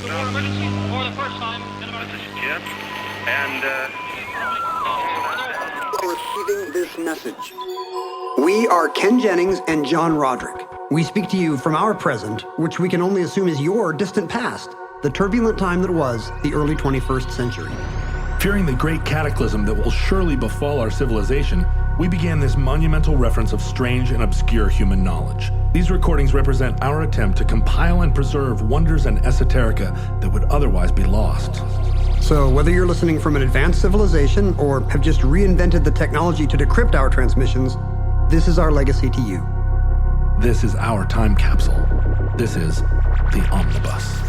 emergency for the first time in about... This is Jim, and Receiving this message. We are Ken Jennings and John Roderick. We speak to you from our present, which we can only assume is your distant past, the turbulent time that was the early 21st century. Fearing the great cataclysm that will surely befall our civilization, we began this monumental reference of strange and obscure human knowledge. These recordings represent our attempt to compile and preserve wonders and esoterica that would otherwise be lost. So whether you're listening from an advanced civilization or have just reinvented the technology to decrypt our transmissions, this is our legacy to you. This is our time capsule. This is the Omnibus.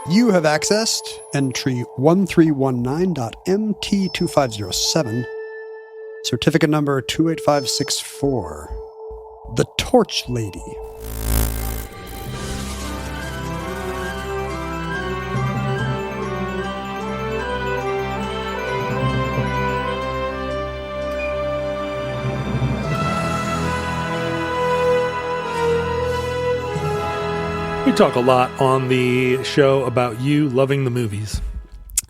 You have accessed entry 1319.MT2507, certificate number 28564, The Torch Lady. We talk a lot on the show about you loving the movies.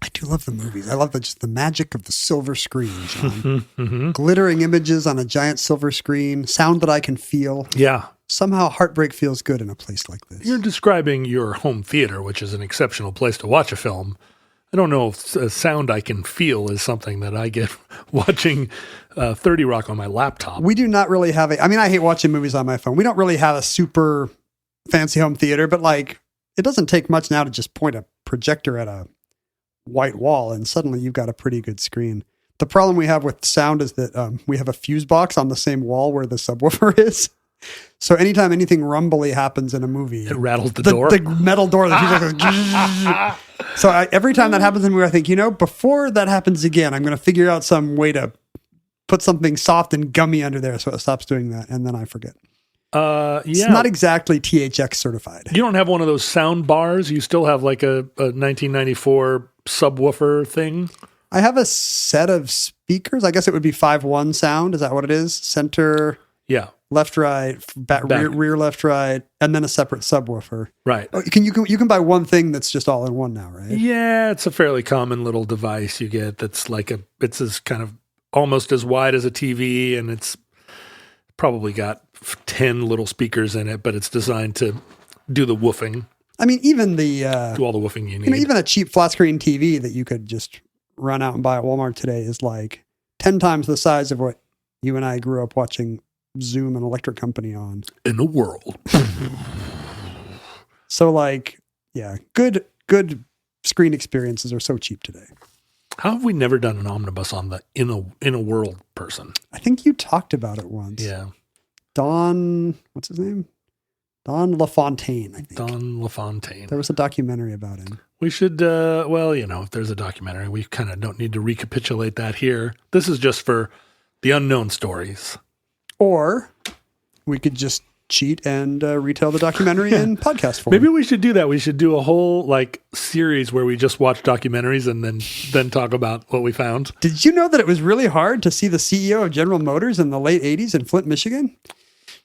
I do love the movies. I love just the magic of the silver screen, John. Glittering images on a giant silver screen, sound that I can feel. Yeah. Somehow heartbreak feels good in a place like this. You're describing your home theater, which is an exceptional place to watch a film. I don't know if a sound I can feel is something that I get watching 30 Rock on my laptop. We do not really have I hate watching movies on my phone. We don't really have a super fancy home theater, but like it doesn't take much now to just point a projector at a white wall and suddenly you've got a pretty good screen. The problem we have with sound is that we have a fuse box on the same wall where the subwoofer is. So anytime anything rumbly happens in a movie, it rattles the door. The metal door. That goes, so every time that happens in a movie, I think, before that happens again, I'm going to figure out some way to put something soft and gummy under there so it stops doing that. And then I forget. Yeah. It's not exactly THX certified. You don't have one of those sound bars? You still have like a 1994 subwoofer thing? I have a set of speakers. I guess it would be 5-1 sound. Is that what it is? Center, yeah, left, right, rear, left, right, and then a separate subwoofer. Right. Oh, you can buy one thing that's just all in one now, right? Yeah, it's a fairly common little device you get that's like it's as kind of almost as wide as a TV, and it's probably got 10 little speakers in it, but it's designed to do the woofing. I mean, even the do all the woofing you need. Even a cheap flat screen TV that you could just run out and buy at Walmart today is like 10 times the size of what you and I grew up watching Zoom and Electric Company on. In the world. So like, yeah, good screen experiences are so cheap today. How have we never done an omnibus on the in a world person? I think you talked about it once. Yeah. Don, what's his name? Don LaFontaine, I think. Don LaFontaine. There was a documentary about him. We should, if there's a documentary, we kind of don't need to recapitulate that here. This is just for the unknown stories. Or we could just cheat and retell the documentary in podcast form. Maybe we should do that. We should do a whole series where we just watch documentaries and then talk about what we found. Did you know that it was really hard to see the CEO of General Motors in the late 80s in Flint, Michigan?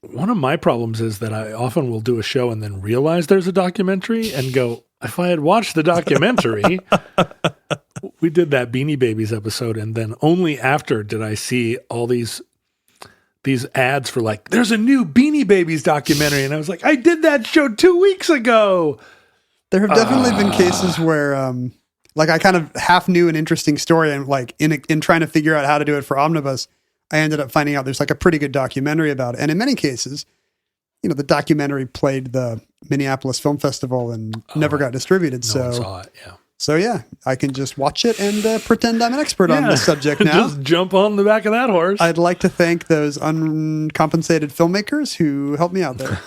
One of my problems is that I often will do a show and then realize there's a documentary and go, if I had watched the documentary, we did that Beanie Babies episode, and then only after did I see all these ads for there's a new Beanie Babies documentary. And I was like, I did that show 2 weeks ago. There have definitely been cases where, I kind of half knew an interesting story and in trying to figure out how to do it for Omnibus, I ended up finding out there's a pretty good documentary about it. And in many cases, the documentary played the Minneapolis Film Festival and never got distributed. No one saw it, yeah. So yeah, I can just watch it and pretend I'm an expert on this subject now. Just jump on the back of that horse. I'd like to thank those uncompensated filmmakers who helped me out there.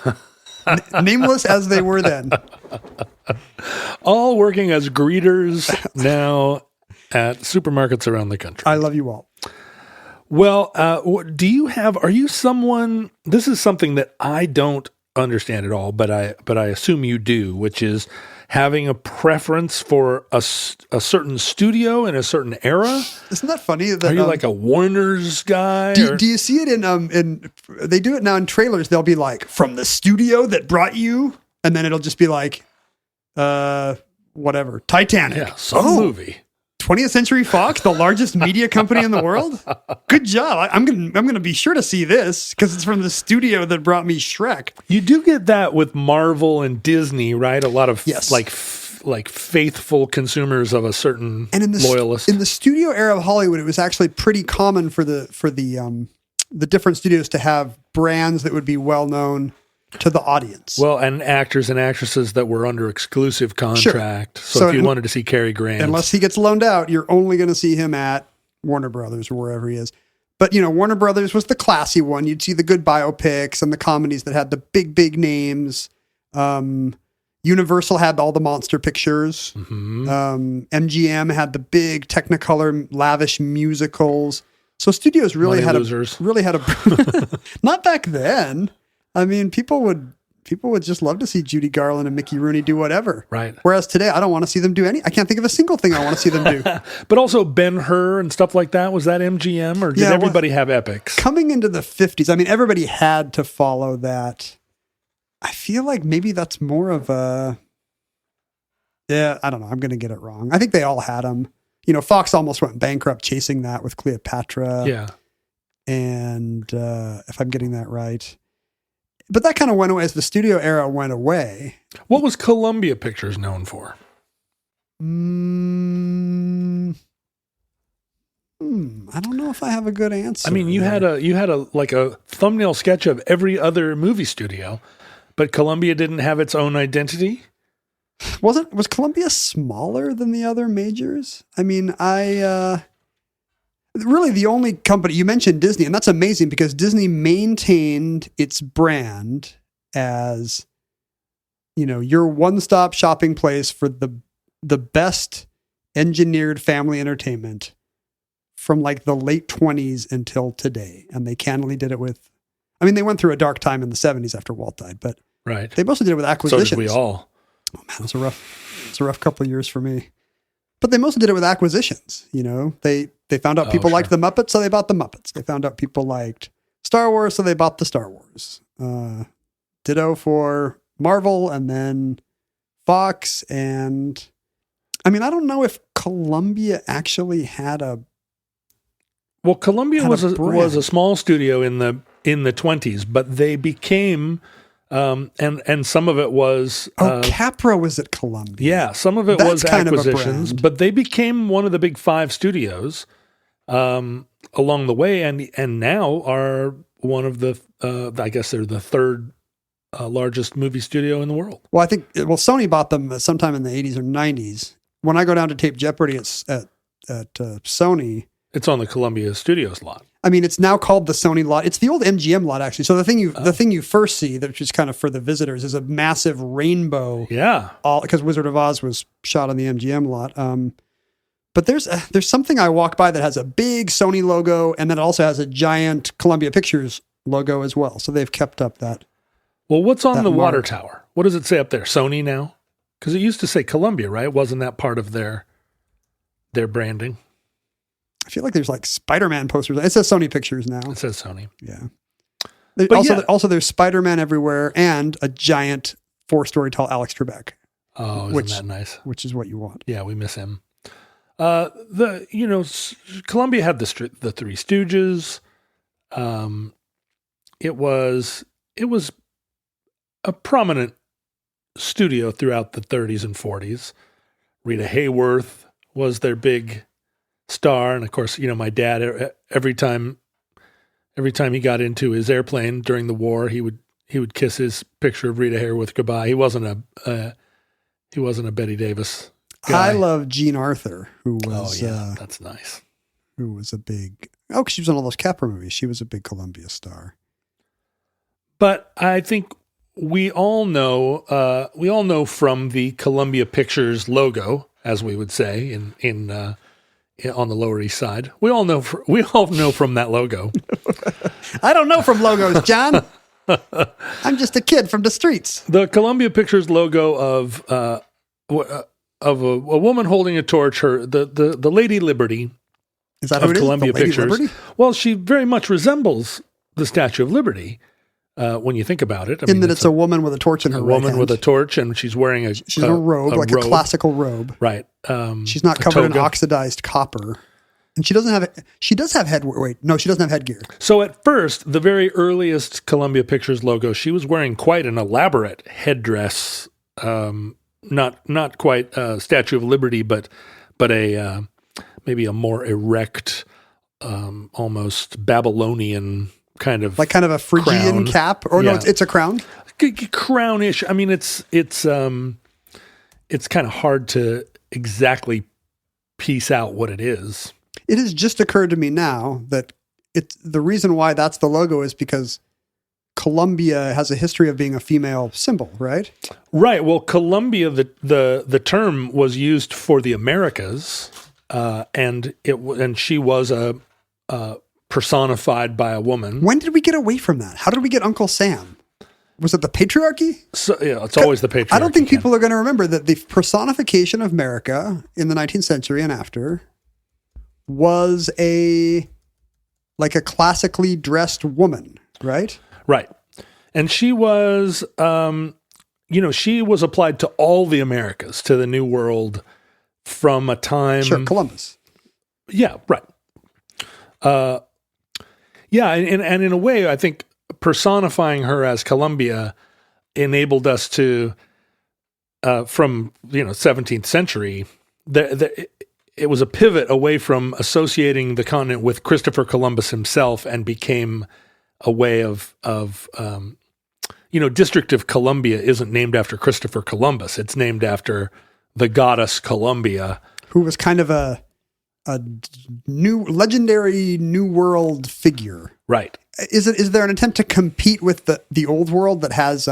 Nameless as they were then. All working as greeters now at supermarkets around the country. I love you all. Well, are you someone, this is something that I don't understand at all, but I assume you do, which is having a preference for a certain studio in a certain era. Isn't that funny? That, are you like a Warner's guy? Do you see it in they do it now in trailers. They'll be like, from the studio that brought you, and then it'll just be like, whatever, Titanic. Yeah, some movie. 20th Century Fox, the largest media company in the world. Good job. I'm gonna be sure to see this because it's from the studio that brought me Shrek. You do get that with Marvel and Disney, right? A lot of yes. like faithful consumers of a certain loyalist. In the studio era of Hollywood, it was actually pretty common for the different studios to have brands that would be well known to the audience. Well, and actors and actresses that were under exclusive contract. Sure. So if you wanted to see Cary Grant. Unless he gets loaned out, you're only going to see him at Warner Brothers or wherever he is. But, Warner Brothers was the classy one. You'd see the good biopics and the comedies that had the big names. Universal had all the monster pictures. Mm-hmm. MGM had the big Technicolor lavish musicals. So studios really had a not back then. I mean, people would just love to see Judy Garland and Mickey Rooney do whatever. Right. Whereas today, I don't want to see them do I can't think of a single thing I want to see them do. But also Ben-Hur and stuff like that. Was that MGM or did everybody have epics? Coming into the 50s, I mean, everybody had to follow that. I feel like maybe that's more of a, I don't know. I'm going to get it wrong. I think they all had them. Fox almost went bankrupt chasing that with Cleopatra. Yeah. And if I'm getting that right. But that kind of went away as the studio era went away. What was Columbia Pictures known for? I don't know if I have a good answer. I mean, you had a like a thumbnail sketch of every other movie studio, but Columbia didn't have its own identity. Was Columbia smaller than the other majors? I mean, really, the only company, you mentioned Disney, and that's amazing because Disney maintained its brand as, your one-stop shopping place for the best engineered family entertainment from like the late 20s until today. And they candidly did it they went through a dark time in the 70s after Walt died, but right. They mostly did it with acquisitions. So did we all. Oh man, it's a rough couple of years for me. But they mostly did it with acquisitions. They found out people liked the Muppets, so they bought the Muppets. They found out people liked Star Wars, so they bought the Star Wars. Ditto for Marvel and then Fox. And I mean, I don't know if Columbia actually had a. Well, Columbia was a small studio in the 20s, but they became. And some of it was Capra was at Columbia. Yeah, some of it was acquisitions, but they became one of the big five studios along the way, and now are one of the I guess they're the third largest movie studio in the world. Well, I think Sony bought them sometime in the 80s or 90s. When I go down to tape Jeopardy at Sony, it's on the Columbia Studios lot. I mean, it's now called the Sony lot. It's the old MGM lot, actually. So the thing you first see, which is kind of for the visitors, is a massive rainbow. Yeah, because Wizard of Oz was shot on the MGM lot. But there's something I walk by that has a big Sony logo, and then it also has a giant Columbia Pictures logo as well. So they've kept up that. Well, what's on the water tower? What does it say up there? Sony now? Because it used to say Columbia, right? Wasn't that part of their branding? I feel like there's like Spider-Man posters. It says Sony Pictures now. It says Sony. Yeah. Also, there's Spider-Man everywhere and a giant 4-story tall Alex Trebek. Oh, isn't that nice? Which is what you want. Yeah, we miss him. Columbia had the Three Stooges. It was a prominent studio throughout the 30s and 40s. Rita Hayworth was their big star, and of course, my dad, every time he got into his airplane during the war, he would kiss his picture of Rita Hayworth goodbye. He wasn't a Bette Davis guy. I love Jean Arthur, who was that's nice. Who was a big she was on all those Capra movies. She was a big Columbia star. But I think we all know from the Columbia Pictures logo, as we would say in on the Lower East Side. We all know from that logo. I don't know from logos, John. I'm just a kid from the streets. The Columbia Pictures logo of a woman holding a torch, the Lady Liberty. Is that of who it is? Columbia The Lady Pictures. Liberty? Well, she very much resembles the Statue of Liberty when you think about it. I In mean, that it's a woman with a torch in her a right woman hand. with a torch, and she's wearing a robe, like a classical robe. Right. She's not a covered in toga. oxidized copper. And she doesn't have, she does have no, she doesn't have headgear. So at first, the very earliest Columbia Pictures logo, she was wearing quite an elaborate headdress, not quite a Statue of Liberty, but a maybe a more erect, almost Babylonian kind of a Phrygian crown. cap, or Yeah. no, it's a crown. Crownish. I mean, it's kind of hard to exactly piece out what it is. It has just occurred to me now that the reason why that's the logo is because Columbia has a history of being a female symbol, right? Right. Well, Columbia, the term was used for the Americas, and she was personified by a woman. When did we get away from that? How did we get Uncle Sam? Was it the patriarchy? So yeah, it's always the patriarchy. I don't think people are going to remember that the personification of America in the 19th century and after was a classically dressed woman, right? Right. And she was, she was applied to all the Americas, to the New World from a time. Sure, Columbus. Yeah, right. And in a way, I think personifying her as Columbia enabled us to, from 17th century, it was a pivot away from associating the continent with Christopher Columbus himself, and became a way of District of Columbia isn't named after Christopher Columbus. It's named after the goddess Columbia, who was kind of a legendary New World figure. Right. Is there an attempt to compete with the old world that has,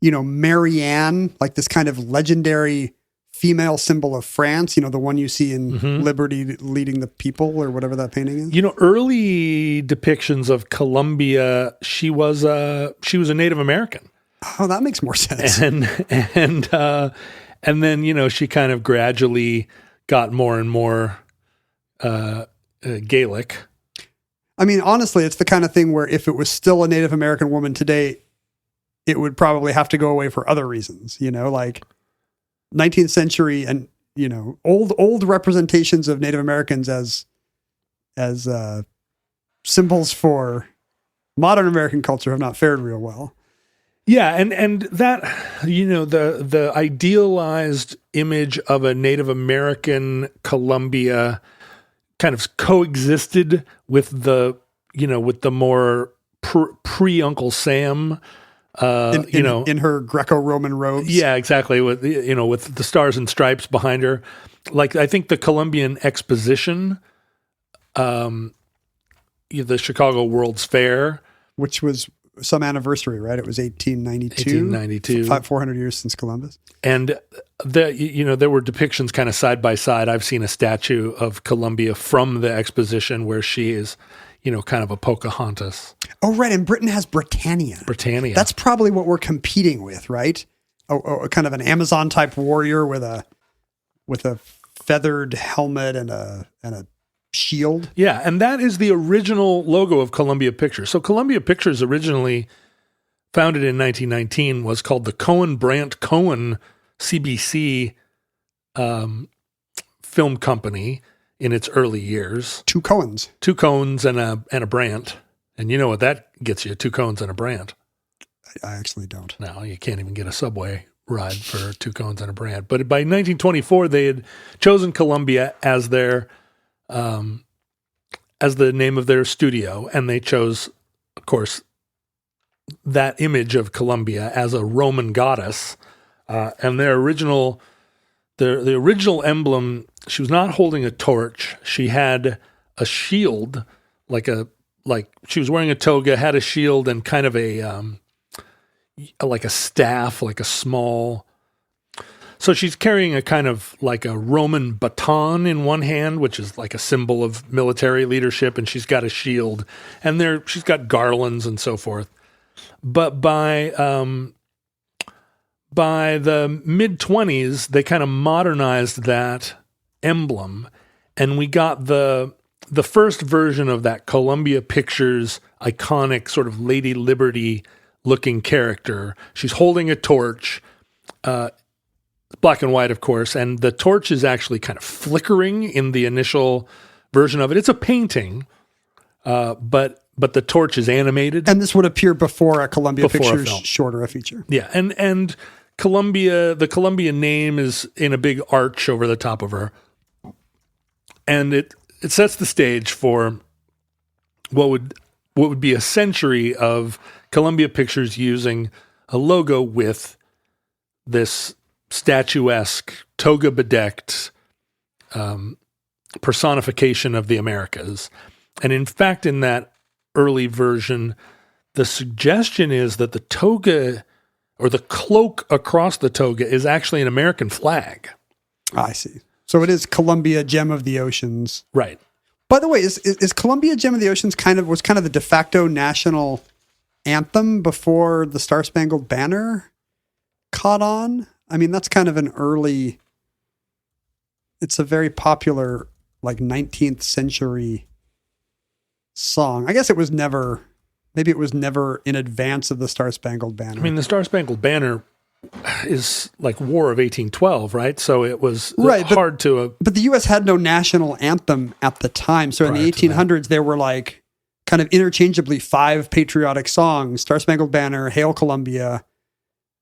Marianne, like this kind of legendary female symbol of France, the one you see in Liberty leading the people, or whatever that painting is? Early depictions of Columbia, she was a Native American. Oh, that makes more sense. And then, she kind of gradually got more and more Gaelic. I mean, honestly, it's the kind of thing where if it was still a Native American woman today, it would probably have to go away for other reasons, like 19th century and, old representations of Native Americans as symbols for modern American culture have not fared real well. Yeah. And that, the idealized image of a Native American Columbia kind of coexisted with the more pre Uncle Sam, in her Greco-Roman robes. Yeah, exactly. With with the stars and stripes behind her. Like, I think the Columbian Exposition, the Chicago World's Fair, which was some anniversary, right? It was 1892. 400 years since Columbus. And there were depictions kind of side by side. I've seen a statue of Columbia from the exposition where she is, kind of a Pocahontas. Oh, right. And Britain has Britannia. That's probably what we're competing with, right? Kind of an Amazon type warrior with a feathered helmet and a shield. Yeah, and that is the original logo of Columbia Pictures. So Columbia Pictures, originally founded in 1919, was called the Cohen-Brandt-Cohen CBC film company in its early years. Two Cohens and a Brandt. And you know what that gets you, 2 Cohens and a Brandt. I actually don't. No, you can't even get a subway ride for 2 Cohens and a Brandt. But by 1924, they had chosen Columbia as their as the name of their studio, and they chose, of course, that image of Columbia as a Roman goddess. And their original, the original emblem, she was not holding a torch. She had a shield, like she was wearing a toga, had a shield, and kind of like a staff, like a small So she's carrying a kind of like a Roman baton in one hand, which is like a symbol of military leadership, and she's got a shield, and she's got garlands and so forth. But by the mid-20s, they kind of modernized that emblem, and we got the first version of that Columbia Pictures iconic sort of Lady Liberty looking character. She's holding a torch, black and white, of course, and the torch is actually kind of flickering in the initial version of it. It's a painting, but the torch is animated. And this would appear before a Columbia Pictures short or a feature. Yeah, and the Columbia name is in a big arch over the top of her. And it sets the stage for what would be a century of Columbia Pictures using a logo with this statuesque, toga-bedecked personification of the Americas. And in fact, in that early version, the suggestion is that the toga or the cloak across the toga is actually an American flag. I see. So it is Columbia, Gem of the Oceans. Right. By the way, is Columbia, Gem of the Oceans was kind of the de facto national anthem before the Star Spangled Banner caught on? I mean, that's kind of it's a very popular, like 19th century song. I guess it was never in advance of the Star Spangled Banner. I mean, the Star Spangled Banner is like War of 1812, right? So it was hard to... But the U.S. had no national anthem at the time. So in the 1800s, there were like kind of interchangeably 5 patriotic songs: Star Spangled Banner, Hail Columbia,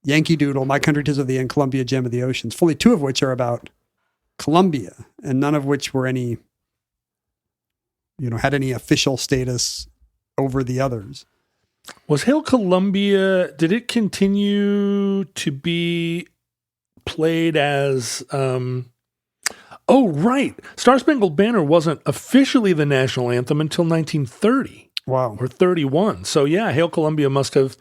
Yankee Doodle, My Country 'Tis of Thee, and Columbia, Gem of the Oceans. Fully 2 of which are about Columbia, and none of which were had any official status over the others. Was Hail Columbia, did it continue to be played as, right. Star Spangled Banner wasn't officially the national anthem until 1930. Wow. Or 31. So yeah, Hail Columbia must have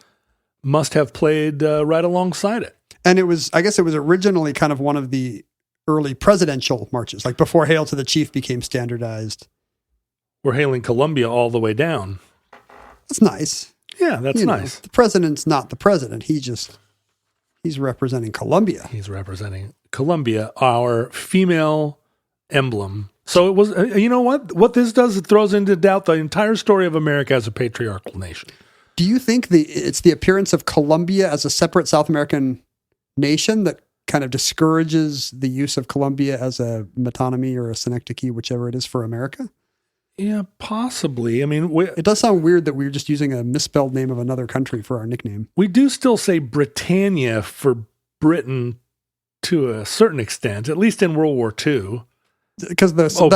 played right alongside it. And I guess it was originally kind of one of the early presidential marches, like before Hail to the Chief became standardized. We're hailing Columbia all the way down. That's nice. Yeah, that's nice. The president's not the president. He's representing Columbia. He's representing Columbia, our female emblem. So it was, you know what this does? It throws into doubt the entire story of America as a patriarchal nation. Do you think it's the appearance of Columbia as a separate South American nation that kind of discourages the use of Columbia as a metonymy or a synecdoche, whichever it is, for America? Yeah, possibly. I mean, it does sound weird that we're just using a misspelled name of another country for our nickname. We do still say Britannia for Britain to a certain extent, at least in World War II. Because their song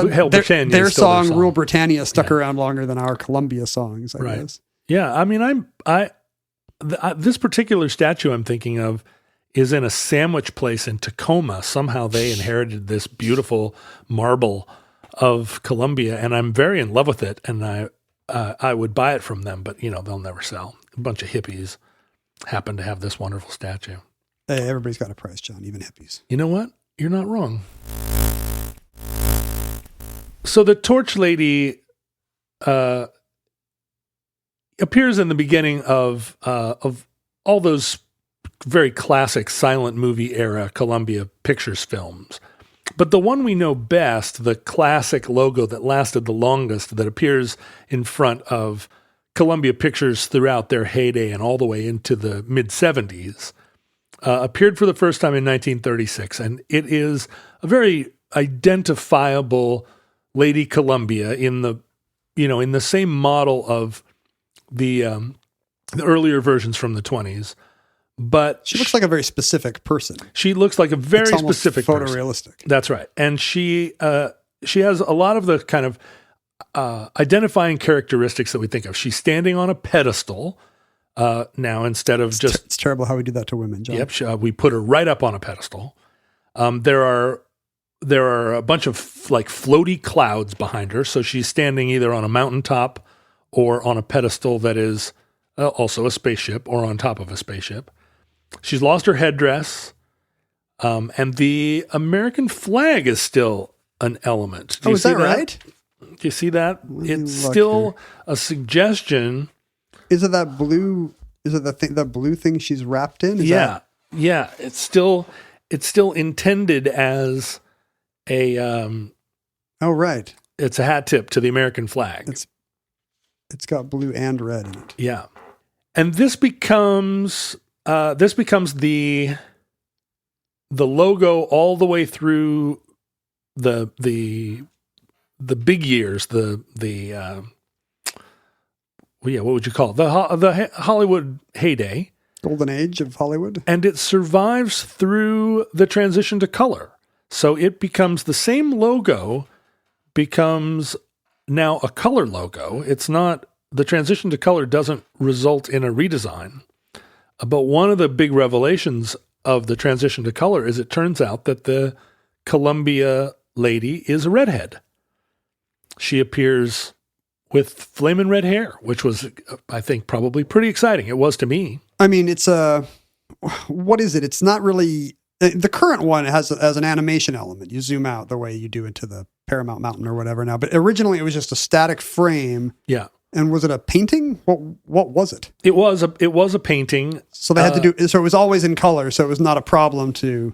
"Rule Britannia" stuck around longer than our Columbia songs, I guess. Yeah, I mean, this particular statue I'm thinking of is in a sandwich place in Tacoma. Somehow they inherited this beautiful marble of Columbia, and I'm very in love with it, and I would buy it from them, but they'll never sell. A bunch of hippies happen to have this wonderful statue. Hey, everybody's got a price, John, even hippies. You know what? You're not wrong. So the Torch Lady appears in the beginning of all those very classic silent movie era Columbia Pictures films. But the one we know best, the classic logo that lasted the longest, that appears in front of Columbia Pictures throughout their heyday and all the way into the mid-70s, appeared for the first time in 1936. And it is a very identifiable Lady Columbia in the same model of the earlier versions from the 20s. But she looks like a very specific person. She looks like a very specific person. Photorealistic. That's right. And she has a lot of the kind of identifying characteristics that we think of. She's standing on a pedestal now instead of just... It's terrible how we do that to women, John. Yep. We put her right up on a pedestal. There are a bunch of like floaty clouds behind her. So she's standing either on a mountaintop or on a pedestal that is also a spaceship or on top of a spaceship. She's lost her headdress. And the American flag is still an element. Do Oh, you is see that right? Do you see that? me It's look still a suggestion. Is it that blue? Is it the blue thing she's wrapped in? Is Yeah. It's still intended as a Oh, right. it's a hat tip to the American flag. It's got blue and red in it. Yeah. And this becomes the logo all the way through the big years, what would you call it? The Hollywood heyday. Golden age of Hollywood. And it survives through the transition to color. So it becomes the same logo becomes now a color logo. It's not, the transition to color doesn't result in a redesign. But one of the big revelations of the transition to color is it turns out that the Columbia lady is a redhead. She appears with flamin' red hair, which was, I think, probably pretty exciting. It was to me. I mean, it's what is it? It's not really, the current one has an animation element. You zoom out the way you do into the Paramount Mountain or whatever now. But originally it was just a static frame. Yeah. And was it a painting? What was it? It was a painting. So they had to do, so it was always in color. So it was not a problem to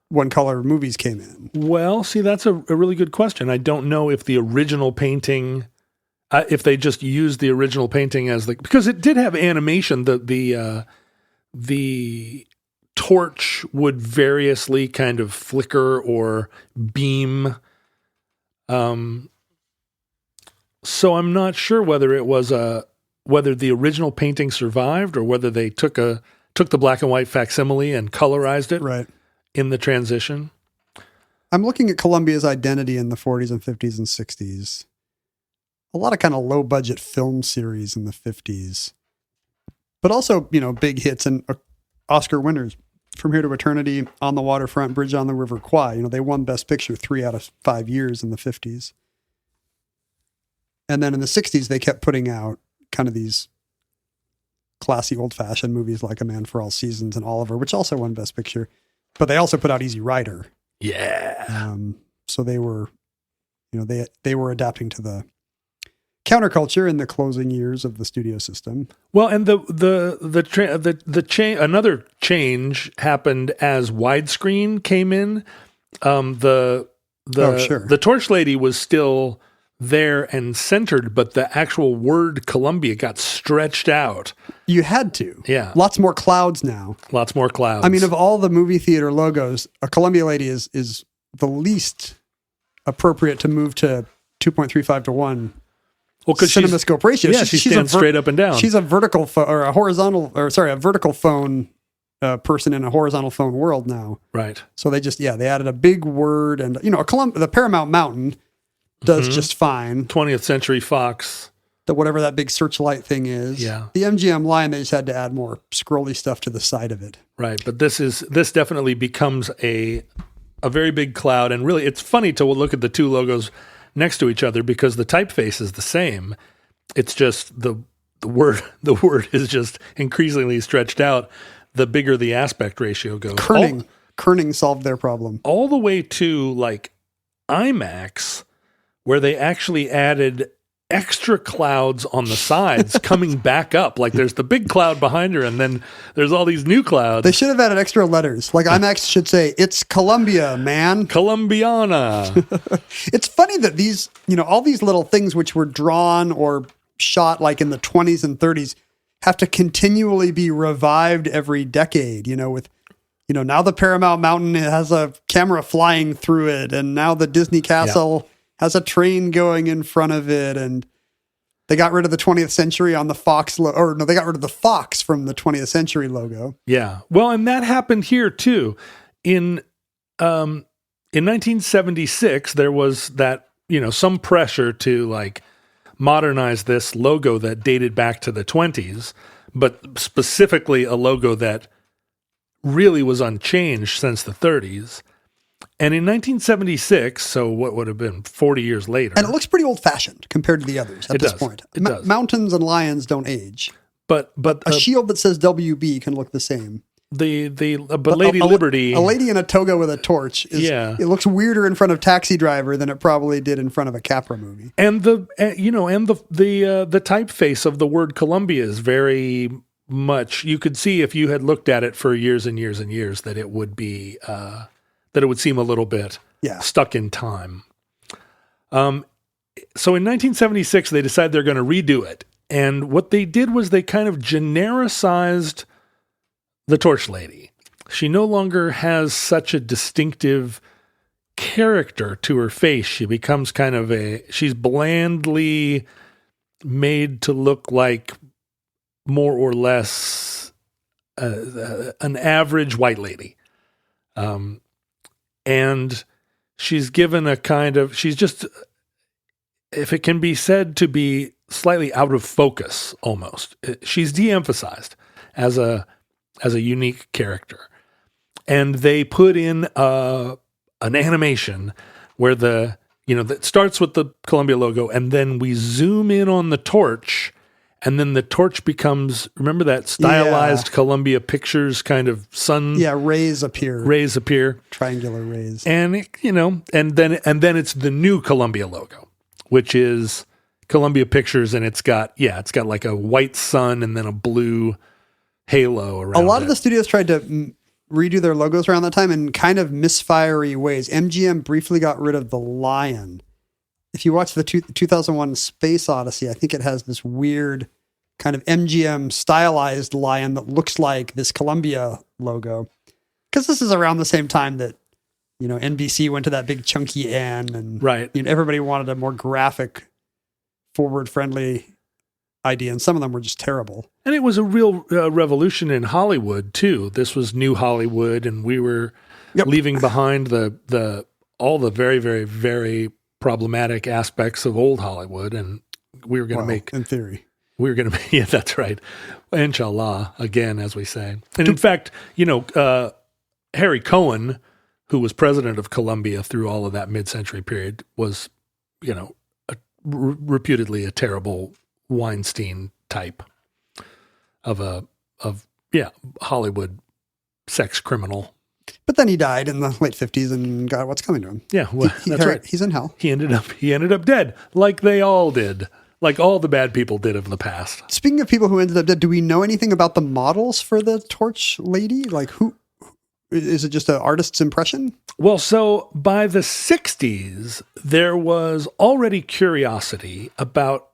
when color movies came in. Well, see, that's a really good question. I don't know if the original painting, if they just used the original painting as because it did have animation. The torch would variously kind of flicker or beam. So I'm not sure whether it was whether the original painting survived or whether they took the black and white facsimile and colorized it Right. in the transition. I'm looking at Columbia's identity in the 40s and 50s and 60s. A lot of kind of low budget film series in the 50s, but also, big hits and Oscar winners. From Here to Eternity, On the Waterfront, Bridge on the River Kwai. They won Best Picture 3 out of 5 years in the 50s. And then in the 60s, they kept putting out kind of these classy old-fashioned movies like A Man for All Seasons and Oliver, which also won Best Picture. But they also put out Easy Rider. Yeah. So they were, they were adapting to the counterculture in the closing years of the studio system. Well, and another change happened as widescreen came in. The Torch Lady was still there and centered, but the actual word Columbia got stretched out. You had to. Yeah. Lots more clouds now. Lots more clouds. I mean, of all the movie theater logos, a Columbia Lady is the least appropriate to move to 2.35 to 1. Well, because CinemaScope ratio. Yeah, she stands straight up and down. She's a vertical a vertical phone person in a horizontal phone world now. Right. So they added a big word, and the Paramount Mountain does just fine. 20th Century Fox. Whatever that big searchlight thing is. Yeah. The MGM line, they just had to add more scrolly stuff to the side of it. Right. But this definitely becomes a very big cloud. And really, it's funny to look at the two logos next to each other because the typeface is the same. It's just the word is just increasingly stretched out the bigger the aspect ratio goes. Kerning solved their problem. All the way to like IMAX, where they actually added extra clouds on the sides coming back up. Like there's the big cloud behind her, and then there's all these new clouds. They should have added extra letters. Like IMAX should say, "It's Columbia, man." Columbiana. It's funny that these, all these little things which were drawn or shot like in the 20s and 30s have to continually be revived every decade, with now the Paramount Mountain has a camera flying through it, and now the Disney Castle has a train going in front of it, and they got rid of the 20th Century on the Fox, they got rid of the Fox from the 20th Century logo. Yeah. Well, and that happened here too. In 1976, there was that, some pressure to like modernize this logo that dated back to the 20s, but specifically a logo that really was unchanged since the 30s. And in 1976, so what would have been 40 years later. And it looks pretty old-fashioned compared to the others at this point. It does. Mountains and lions don't age. But a shield that says WB can look the same. but Lady Liberty, a lady in a toga with a torch. It looks weirder in front of Taxi Driver than it probably did in front of a Capra movie. And the typeface of the word Columbia is very much. You could see if you had looked at it for years and years and years that it would be that it would seem a little bit stuck in time. So in 1976, they decided they're going to redo it. And what they did was they kind of genericized the Torch Lady. She no longer has such a distinctive character to her face. She becomes kind of she's blandly made to look like more or less an average white lady. And she's given a kind of, she's just, if it can be said to be slightly out of focus almost. She's de-emphasized as a unique character. And they put in an animation where that starts with the Columbia logo, and then we zoom in on the torch, and then the torch becomes, remember that stylized Columbia Pictures kind of sun? Yeah, rays appear. Triangular rays. And and then it's the new Columbia logo, which is Columbia Pictures, and it's got like a white sun and then a blue halo around it. A lot of the studios tried to redo their logos around that time in kind of misfiery ways. MGM briefly got rid of the lion. If you watch the 2001 Space Odyssey, I think it has this weird kind of MGM stylized lion that looks like this Columbia logo. Because this is around the same time that, NBC went to that big chunky N, and everybody wanted a more graphic, forward-friendly idea, and some of them were just terrible. And it was a real revolution in Hollywood too. This was new Hollywood, and we were leaving behind all the very, very, very problematic aspects of old Hollywood, and we were going to make, in theory, we were going to, yeah, that's right. Inshallah, again, as we say. And in fact, Harry Cohen, who was president of Columbia through all of that mid-century period, was, reputedly a terrible Weinstein type of Hollywood sex criminal. But then he died in the late 50s and got what's coming to him. Yeah, well, that's right. He's in hell. He ended up dead, like they all did, like all the bad people did of the past. Speaking of people who ended up dead, do we know anything about the models for the Torch Lady? Like who? Is it just an artist's impression? Well, so by the 60s, there was already curiosity about,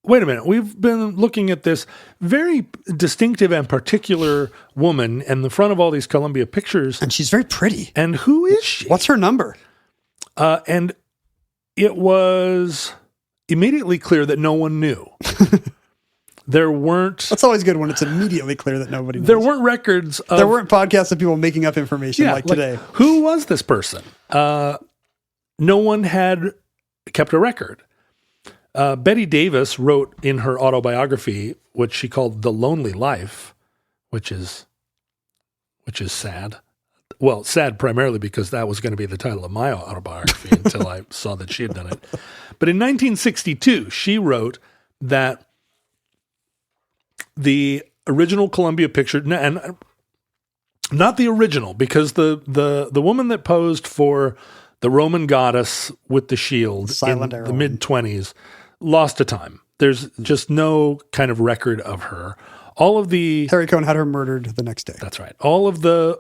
wait a minute, we've been looking at this very distinctive and particular woman in the front of all these Columbia Pictures. And she's very pretty. And who is she? What's her number? And it was immediately clear that no one knew. There weren't... That's always good when it's immediately clear that nobody knows. There weren't records of... There weren't podcasts of people making up information like today. Who was this person? No one had kept a record. Betty Davis wrote in her autobiography, which she called The Lonely Life, which is sad. Well, sad primarily because that was going to be the title of my autobiography until I saw that she had done it. But in 1962, she wrote that the original Columbia Picture, and not the original, because the woman that posed for the Roman goddess with the shield in the mid-20s lost to time. There's just no kind of record of her. All of the Harry Cohen had her murdered the next day. That's right. All of the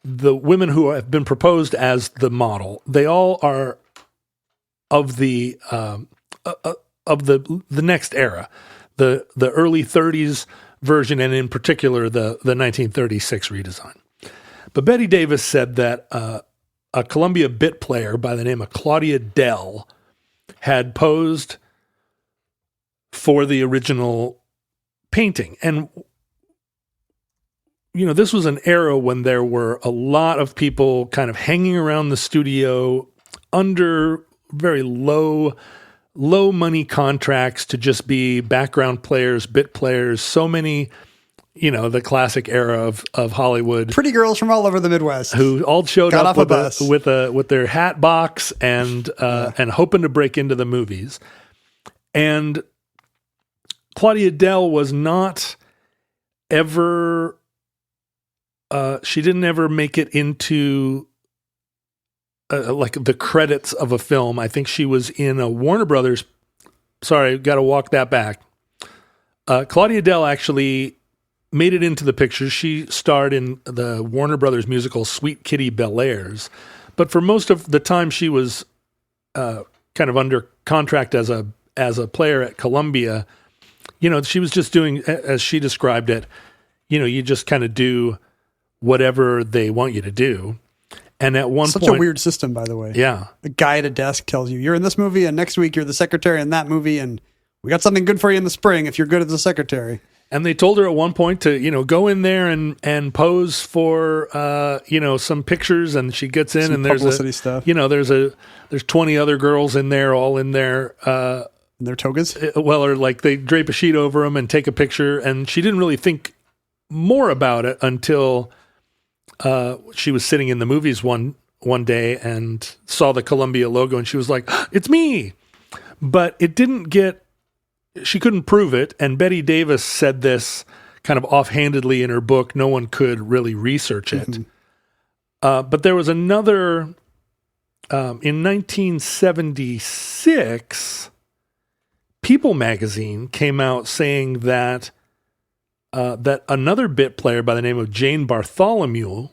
women who have been proposed as the model, they all are of the next era, the early 30s version, and in particular the 1936 redesign. But Betty Davis said that a Columbia bit player by the name of Claudia Dell had posed for the original painting. And, this was an era when there were a lot of people kind of hanging around the studio under very low money contracts to just be background players, bit players, so many, the classic era of Hollywood. Pretty girls from all over the Midwest who all showed up with their hat box and hoping to break into the movies. And Claudia Dell was not ever make it into like the credits of a film. I think she was in a Warner Brothers. Sorry, got to walk that back. Claudia Dell actually made it into the picture. She starred in the Warner Brothers musical Sweet Kitty Bellairs, but for most of the time she was kind of under contract as a player at Columbia. You know, she was just doing, as she described it, you know, you just kind of do whatever they want you to do. And at one point... Such a weird system, by the way. Yeah. A guy at a desk tells you, you're in this movie, and next week you're the secretary in that movie, and we got something good for you in the spring if you're good as a secretary. And they told her at one point to, you know, go in there and pose for, you know, some pictures, and she gets in Some and there's publicity stuff. You know, there's 20 other girls in there, all in their... in their togas? Well, or like they drape a sheet over them and take a picture, and she didn't really think more about it until she was sitting in the movies one day and saw the Columbia logo, and she was like, "It's me!" But it didn't get... She couldn't prove it, and Betty Davis said this kind of offhandedly in her book. No one could really research it. Mm-hmm. But there was another... in 1976... People magazine came out saying that that another bit player by the name of Jane Bartholomew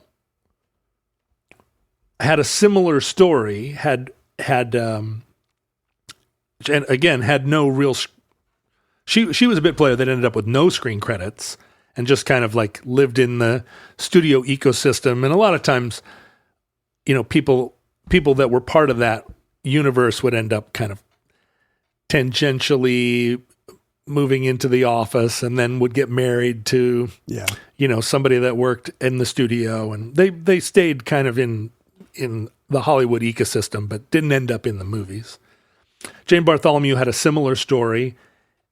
had a similar story. And again had no real. She was a bit player that ended up with no screen credits and just kind of like lived in the studio ecosystem. And a lot of times, you know, people that were part of that universe would end up kind of tangentially moving into the office, and then would get married to, you know, somebody that worked in the studio, and they stayed kind of in the Hollywood ecosystem, but didn't end up in the movies. Jane Bartholomew had a similar story,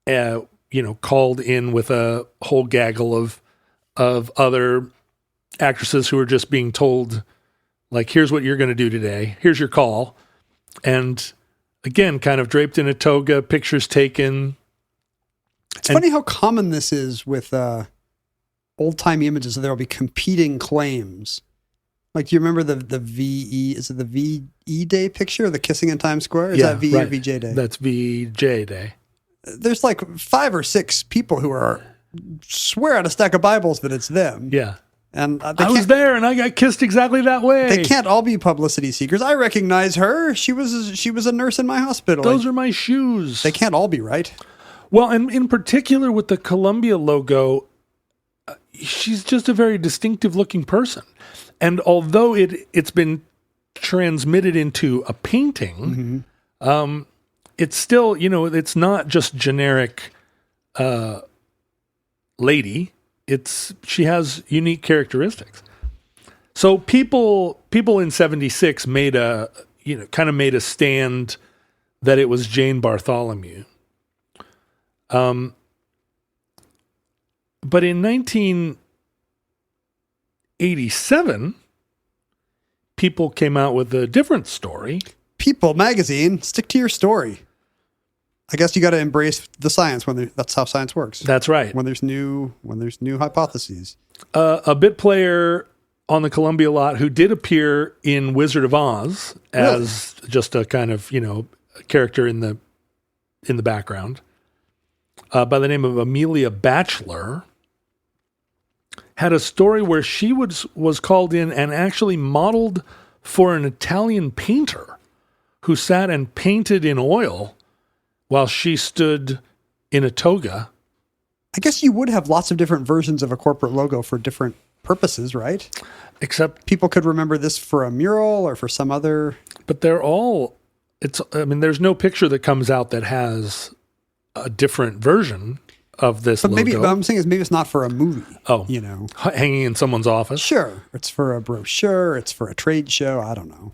you know, called in with a whole gaggle of other actresses who were just being told, like, here's what you're going to do today. Here's your call. And again, kind of draped in a toga, pictures taken. It's funny how common this is with old-time images. There will be competing claims. Like, do you remember the VE? Is it the VE Day picture, the kissing in Times Square? Is that VE or VJ Day? That's VJ Day. There's like 5 or 6 people who swear on a stack of Bibles that it's them. Yeah. And I was there, and I got kissed exactly that way. They can't all be publicity seekers. I recognize her. She was a nurse in my hospital. Those are my shoes. They can't all be right. Well, and in particular with the Columbia logo, she's just a very distinctive looking person. And although it's been transmitted into a painting, it's still, you know, it's not just generic lady. She has unique characteristics. So people in 76 made a stand that it was Jane Bartholomew. But in 1987, People came out with a different story. People magazine, stick to your story. I guess you got to embrace the science that's how science works. That's right. When there's new hypotheses. A bit player on the Columbia lot who did appear in Wizard of Oz as just a kind of, you know, character in the background, by the name of Amelia Batchelor, had a story where she was called in and actually modeled for an Italian painter who sat and painted in oil while she stood in a toga. I guess you would have lots of different versions of a corporate logo for different purposes, right? Except people could remember this for a mural or for some other. But there's no picture that comes out that has a different version of this logo. Maybe what I'm saying is maybe it's not for a movie. Oh, you know, hanging in someone's office. Sure, it's for a brochure. It's for a trade show. I don't know.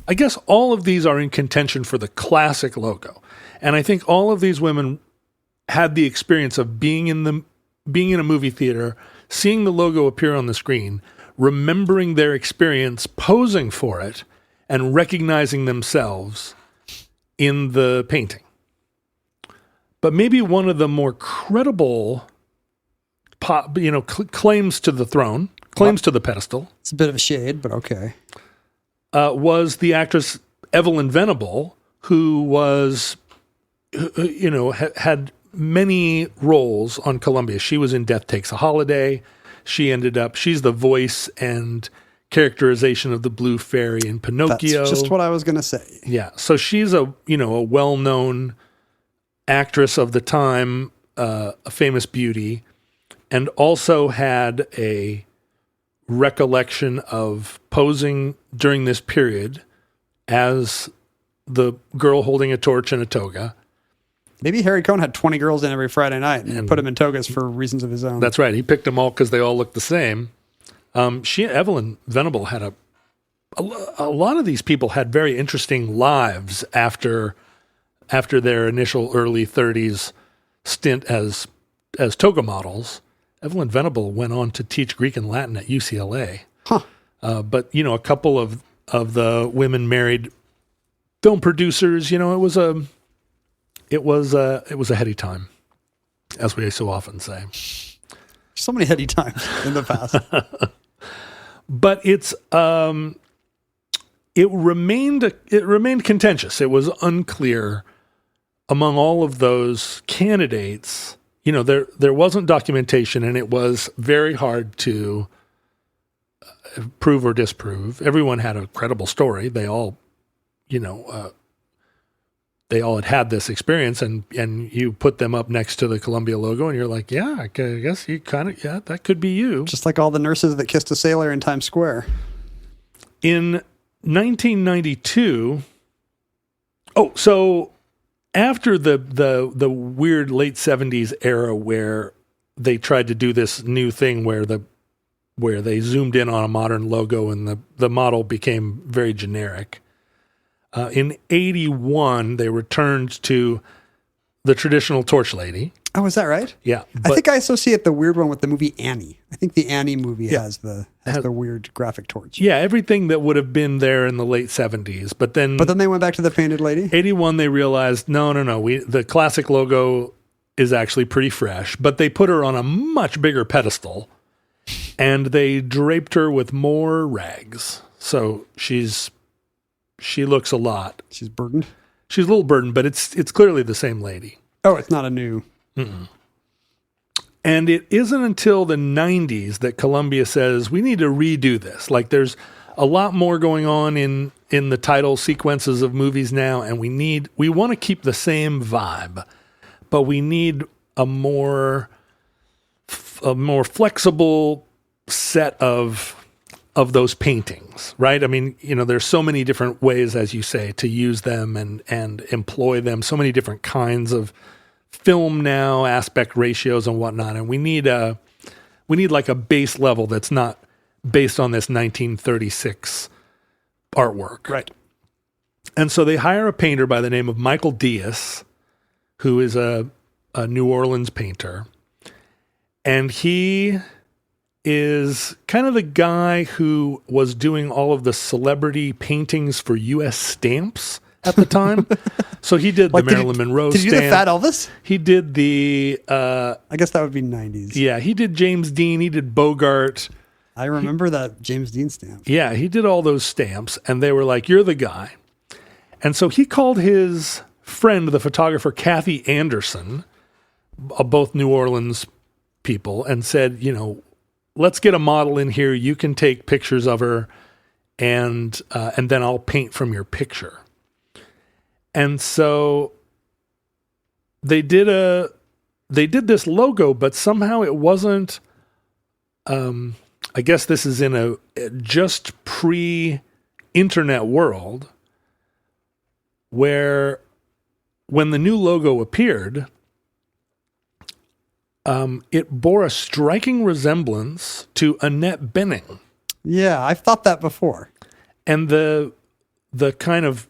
I guess all of these are in contention for the classic logo. And I think all of these women had the experience of being in a movie theater, seeing the logo appear on the screen, remembering their experience posing for it, and recognizing themselves in the painting. but maybe one of the more credible claims to the throne, claims to the pedestal. It's a bit of a shade, but okay. Was the actress Evelyn Venable, who was, had many roles on Columbia. She was in Death Takes a Holiday. She's the voice and characterization of the Blue Fairy in Pinocchio. That's just what I was going to say. Yeah. So she's a well-known actress of the time, a famous beauty, and also had a recollection of posing during this period as the girl holding a torch and a toga. Maybe Harry Cohn had 20 girls in every Friday night and put them in togas for reasons of his own. That's right. He picked them all because they all looked the same. Evelyn Venable had a lot of these people had very interesting lives after their initial early 30s stint as toga models. Evelyn Venable went on to teach Greek and Latin at UCLA. Huh. But a couple of the women married film producers. It was a heady time, as we so often say. So many heady times in the past. But it remained contentious. It was unclear among all of those candidates. There wasn't documentation, and it was very hard to prove or disprove. Everyone had a credible story. They all, had this experience, and you put them up next to the Columbia logo, and you're like, yeah, I guess you that could be you. Just like all the nurses that kissed a sailor in Times Square. In 1992, so after the weird late 70s era where they tried to do this new thing where they zoomed in on a modern logo and the model became very generic. In 81, they returned to the traditional torch lady. Oh, is that right? Yeah. I think I associate the weird one with the movie Annie. I think the Annie movie has the weird graphic torch. Yeah, everything that would have been there in the late 70s. But then they went back to the painted lady? 81, they realized, no. The classic logo is actually pretty fresh. But they put her on a much bigger pedestal, and they draped her with more rags. So she looks a lot. She's burdened? She's a little burdened, but it's clearly the same lady. Oh, it's not a new... Mm-mm. And it isn't until the 90s that Columbia says, we need to redo this. Like, there's a lot more going on in the title sequences of movies now, and we want to keep the same vibe, but we need a more flexible set of those paintings, right? I mean, there's so many different ways, as you say, to use them and employ them, so many different kinds of film now, aspect ratios and whatnot. And we need like a base level that's not based on this 1936 artwork. Right. And so they hire a painter by the name of Michael Diaz, who is a New Orleans painter. And he is kind of the guy who was doing all of the celebrity paintings for U.S. stamps at the time. So he did the Marilyn Monroe stamp. Did you do the Fat Elvis? He did the... I guess that would be 90s. Yeah, he did James Dean. He did Bogart. I remember that James Dean stamp. Yeah, he did all those stamps, and they were like, you're the guy. And so he called his friend, the photographer Kathy Anderson, both New Orleans people, and said, let's get a model in here. You can take pictures of her, and then I'll paint from your picture. And so they did this logo, but somehow it wasn't. I guess this is in a just pre-internet world where when the new logo appeared, it bore a striking resemblance to Annette Bening. Yeah, I've thought that before. And the kind of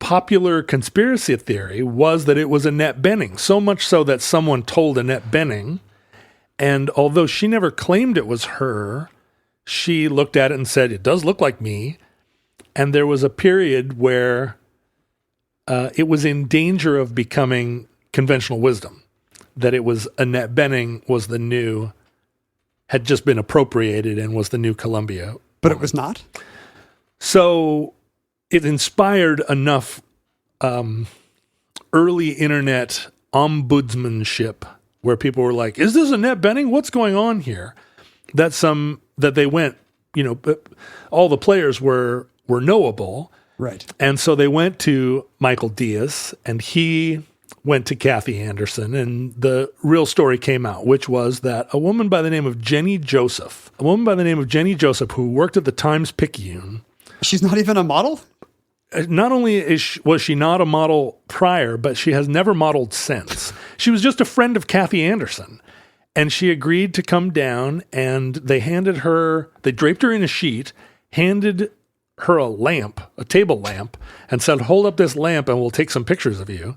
popular conspiracy theory was that it was Annette Bening, so much so that someone told Annette Bening, and although she never claimed it was her, she looked at it and said, it does look like me. And there was a period where it was in danger of becoming conventional wisdom, that it was Annette Bening was the new, had just been appropriated and was the new Columbia. But it was not? So it inspired enough early internet ombudsmanship where people were like, is this Annette Bening? What's going on here? That they went, all the players were knowable. Right. And so they went to Michael Diaz, and he went to Kathy Anderson, and the real story came out, which was that a woman by the name of Jenny Joseph, who worked at the Times-Picayune. She's not even a model? Not only was she not a model prior, but she has never modeled since. She was just a friend of Kathy Anderson. And she agreed to come down, and they draped her in a sheet, handed her a table lamp, and said, hold up this lamp and we'll take some pictures of you.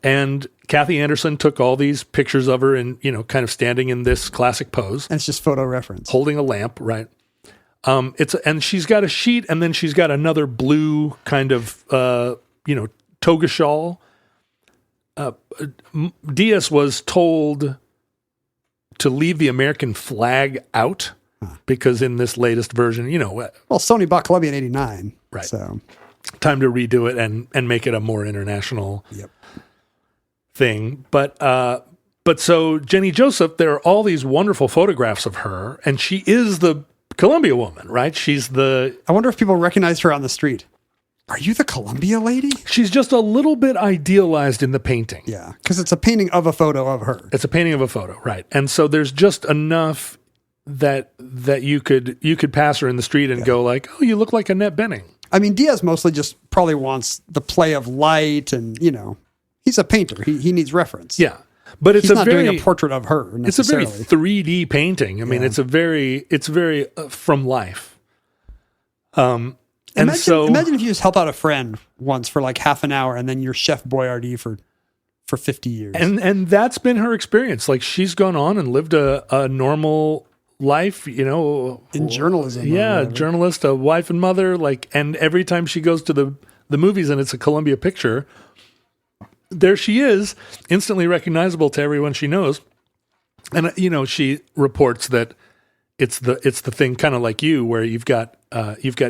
And Kathy Anderson took all these pictures of her and, kind of standing in this classic pose. And it's just photo reference. Holding a lamp, right. And she's got a sheet, and then she's got another blue kind of, toga shawl. Diaz was told to leave the American flag out because in this latest version, well, Sony bought Columbia in 89. Right. So time to redo it and make it a more international thing. But so Jenny Joseph, there are all these wonderful photographs of her, and she is the Columbia woman, right? I wonder if people recognized her on the street. Are you the Columbia lady? She's just a little bit idealized in the painting. Yeah, because it's a painting of a photo of her. It's a painting of a photo, right? And so there's just enough that you could pass her in the street and go like, oh, you look like Annette Bening. I mean, Diaz mostly just probably wants the play of light, and he's a painter. He needs reference. Yeah, but he's not doing a portrait of her necessarily. It's a very 3D painting. I mean, it's very from life. Imagine if you just help out a friend once for like half an hour, and then you're Chef Boyardee for 50 years. And that's been her experience. Like, she's gone on and lived a normal life, in journalism. Yeah, journalist, a wife and mother. And every time she goes to the movies and it's a Columbia picture, there she is, instantly recognizable to everyone she knows. And she reports that it's the thing kind of like you, where you've got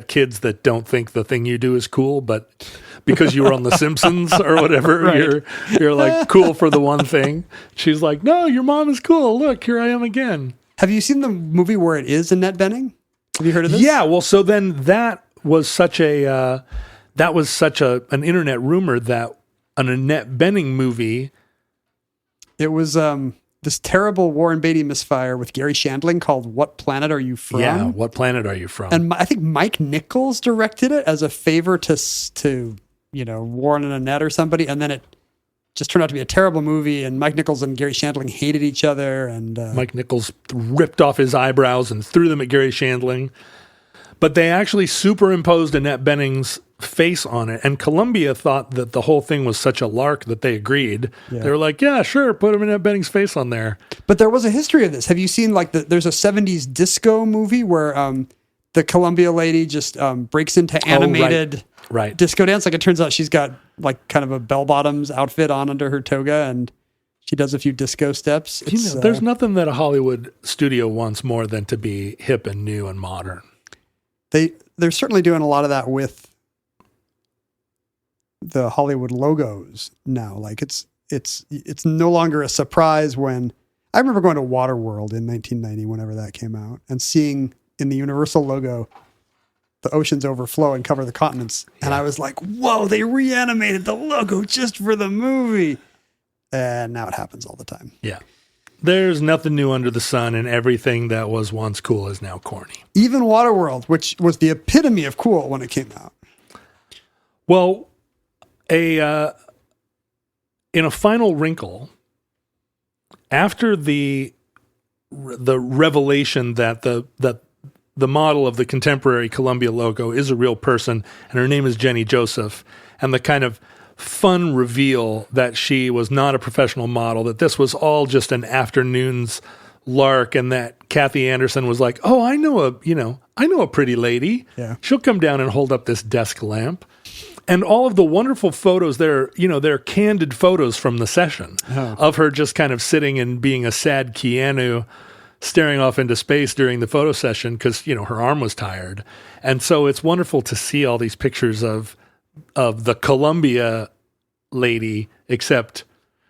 kids that don't think the thing you do is cool, but because you were on The Simpsons or whatever, right. you're like cool for the one thing. She's like, no, your mom is cool. Look, here I am again. Have you seen the movie where it is Annette Bening? Have you heard of this? Yeah. Well, so then that was such an internet rumor that an Annette Bening movie. It was this terrible Warren Beatty misfire with Gary Shandling called What Planet Are You From? Yeah, What Planet Are You From? And I think Mike Nichols directed it as a favor to Warren and Annette or somebody, and then it just turned out to be a terrible movie, and Mike Nichols and Gary Shandling hated each other. And Mike Nichols ripped off his eyebrows and threw them at Gary Shandling. But they actually superimposed Annette Bening's face on it, and Columbia thought that the whole thing was such a lark that they agreed. Yeah. They were like, yeah, sure, put Annette Bening's face on there. But there was a history of this. Have you seen there's a 70s disco movie where the Columbia lady just breaks into animated right. disco dance? Like, it turns out she's got like kind of a bell-bottoms outfit on under her toga, and she does a few disco steps. There's nothing that a Hollywood studio wants more than to be hip and new and modern. They're certainly doing a lot of that with the Hollywood logos now. Like, it's no longer a surprise when I remember going to Waterworld in 1990, whenever that came out, and seeing in the Universal logo the oceans overflow and cover the continents. Yeah. And I was like, whoa, they reanimated the logo just for the movie. And now it happens all the time. Yeah. There's nothing new under the sun, and everything that was once cool is now corny. Even Waterworld, which was the epitome of cool when it came out. Well, in a final wrinkle, after the revelation that the model of the contemporary Columbia logo is a real person, and her name is Jenny Joseph, and the kind of fun reveal that she was not a professional model, that this was all just an afternoon's lark, and that Kathy Anderson was like, oh, I know a pretty lady. Yeah. She'll come down and hold up this desk lamp. And all of the wonderful photos there, they're candid photos from the session of her just kind of sitting and being a sad Keanu staring off into space during the photo session because, her arm was tired. And so it's wonderful to see all these pictures of the Columbia lady, except,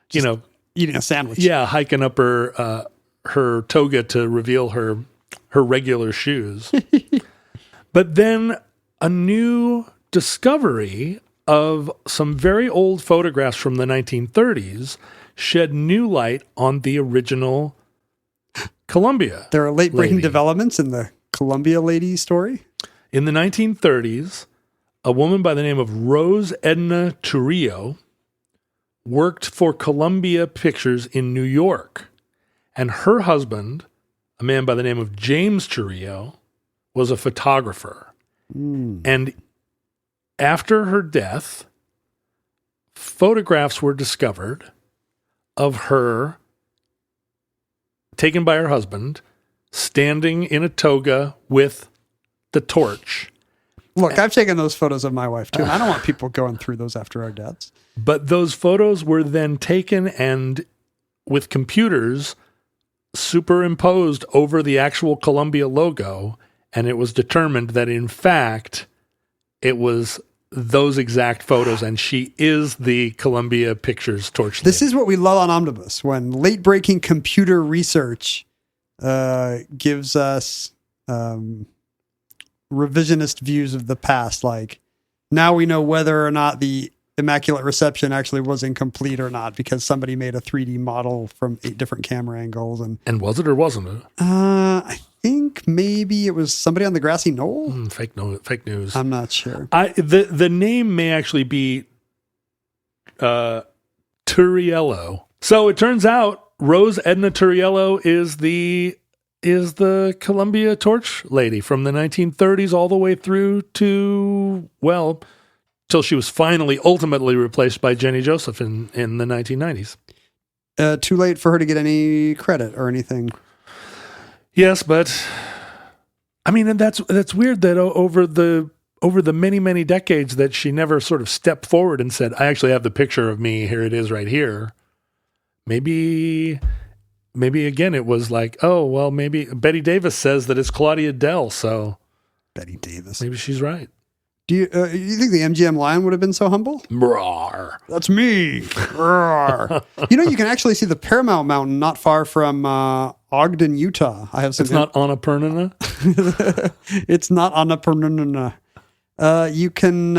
Just eating a sandwich. Yeah, hiking up her toga to reveal her regular shoes. But then a new discovery of some very old photographs from the 1930s shed new light on the original Columbia. There are late-breaking lady. developments in the Columbia lady story. In the 1930s, a woman by the name of Rose Edna Turillo worked for Columbia Pictures in New York. And her husband, a man by the name of James Turillo, was a photographer. And after her death, photographs were discovered of her, taken by her husband, standing in a toga with the torch. Look, I've taken those photos of my wife too. And I don't want people going through those after our deaths. But those photos were then taken and with computers superimposed over the actual Columbia logo. And it was determined that in fact, it was those exact photos, and she is the Columbia Pictures torch lady. This is what we love on Omnibus, when late-breaking computer research gives us revisionist views of the past. Like, now we know whether or not the Immaculate Reception actually was incomplete or not, because somebody made a 3D model from 8 different camera angles. And was it or wasn't it? I think maybe it was somebody on the grassy knoll. Fake news. I'm not sure. The name may actually be Turiello. So it turns out Rose Edna Turiello is the Columbia torch lady from the 1930s all the way through to, till she was finally ultimately replaced by Jenny Joseph in the 1990s. Too late for her to get any credit or anything. Yes, but I mean, and that's weird that over the many, many decades that she never sort of stepped forward and said, I actually have the picture of me. Here it is right here. Maybe again, it was like, oh, well, maybe Betty Davis says that it's Claudia Dell. So Betty Davis. Maybe she's right. Do you think the MGM lion would have been so humble? Roar. That's me. Roar. You can actually see the Paramount Mountain not far from Ogden, Utah. I have some. It's not Annapurna? It's not Annapurna. You can.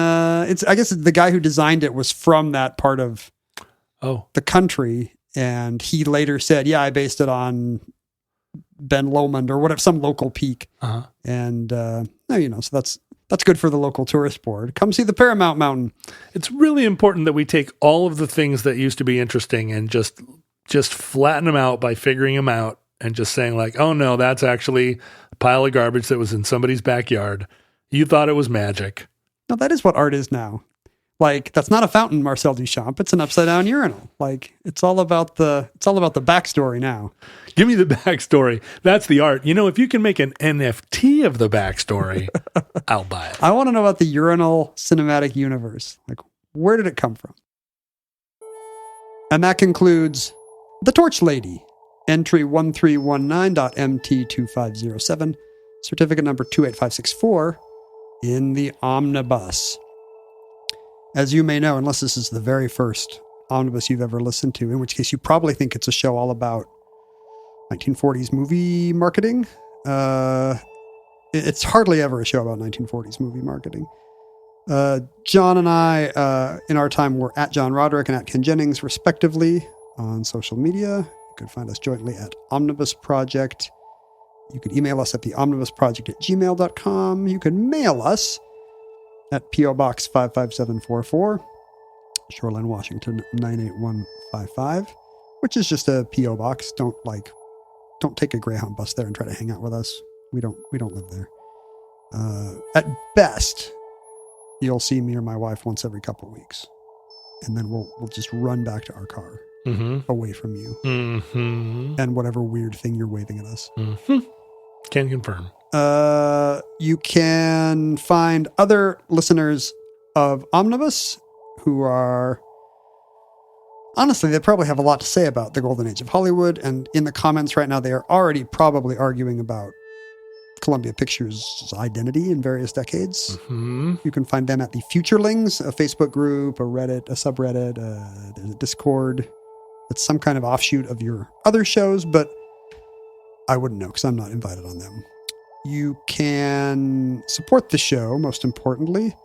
It's. I guess the guy who designed it was from that part of the country, and he later said, "Yeah, I based it on Ben Lomond or whatever, some local peak." Uh-huh. And so that's good for the local tourist board. Come see the Paramount Mountain. It's really important that we take all of the things that used to be interesting and just flatten them out by figuring them out and just saying like, oh no, that's actually a pile of garbage that was in somebody's backyard. You thought it was magic. No, that is what art is now. Like, that's not a fountain, Marcel Duchamp. It's an upside down urinal. Like, it's all about the backstory now. Give me the backstory. That's the art. If you can make an NFT of the backstory, I'll buy it. I want to know about the urinal cinematic universe. Like, where did it come from? And that concludes The Torch Lady, entry 1319.MT2507, certificate number 28564, in the Omnibus. As you may know, unless this is the very first Omnibus you've ever listened to, in which case you probably think it's a show all about 1940s movie marketing. It's hardly ever a show about 1940s movie marketing. John and I, in our time, were at John Roderick and at Ken Jennings, respectively, on social media. You could find us jointly at Omnibus Project. You could email us at theomnibusproject@gmail.com. You could mail us at P.O. Box 55744, Shoreline, Washington 98155, which is just a P.O. box. Don't take a Greyhound bus there and try to hang out with us. We don't live there. At best, you'll see me or my wife once every couple of weeks, and then we'll just run back to our car away from you and whatever weird thing you're waving at us. Can confirm. You can find other listeners of Omnibus, who are... Honestly, they probably have a lot to say about the golden age of Hollywood, and in the comments right now, they are already probably arguing about Columbia Pictures' identity in various decades. Mm-hmm. You can find them at the Futurelings, a Facebook group, a Reddit, a subreddit, there's a Discord. It's some kind of offshoot of your other shows, but I wouldn't know because I'm not invited on them. You can support the show, most importantly,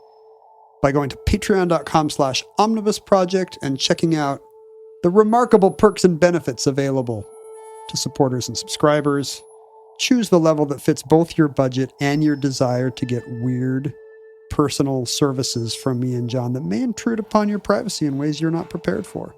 by going to patreon.com/omnibusproject and checking out the remarkable perks and benefits available to supporters and subscribers. Choose the level that fits both your budget and your desire to get weird personal services from me and John that may intrude upon your privacy in ways you're not prepared for.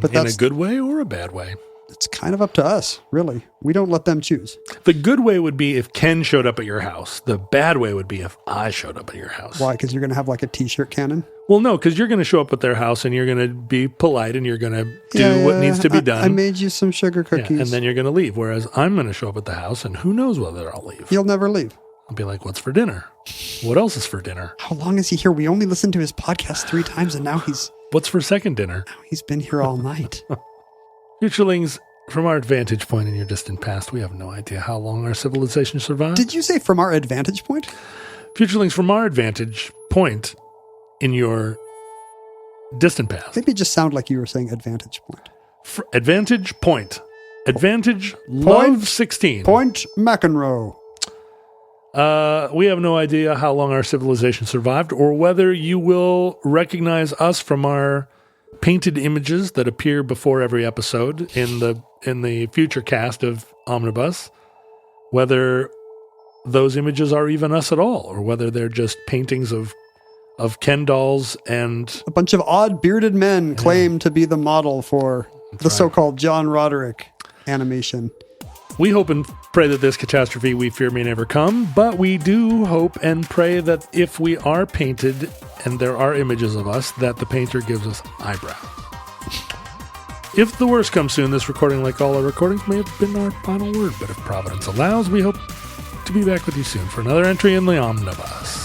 But in a good way or a bad way? It's kind of up to us, really. We don't let them choose. The good way would be if Ken showed up at your house. The bad way would be if I showed up at your house. Why? Because you're going to have like a t-shirt cannon? Well, no, because you're going to show up at their house and you're going to be polite and you're going to do what needs to be done. I made you some sugar cookies. Yeah, and then you're going to leave. Whereas I'm going to show up at the house and who knows whether I'll leave. You'll never leave. I'll be like, what's for dinner? What else is for dinner? How long is he here? We only listened to his podcast 3 times and now he's What's for second dinner? been here all night. Futurelings, from our vantage point in your distant past, we have no idea how long our civilization survived. Did you say from our advantage point? Futurelings, from our advantage point in your distant past. Maybe it just sounded like you were saying advantage point. Advantage point. Advantage love 16. Point McEnroe. We have no idea how long our civilization survived or whether you will recognize us from our painted images that appear before every episode in the future cast of Omnibus, whether those images are even us at all or whether they're just paintings of Ken dolls and a bunch of odd bearded men claim to be the model for the so-called John Roderick animation. We hope and pray that this catastrophe we fear may never come, but we do hope and pray that if we are painted and there are images of us, that the painter gives us eyebrows. If the worst comes soon, this recording, like all our recordings, may have been our final word, but if Providence allows, we hope to be back with you soon for another entry in the Omnibus.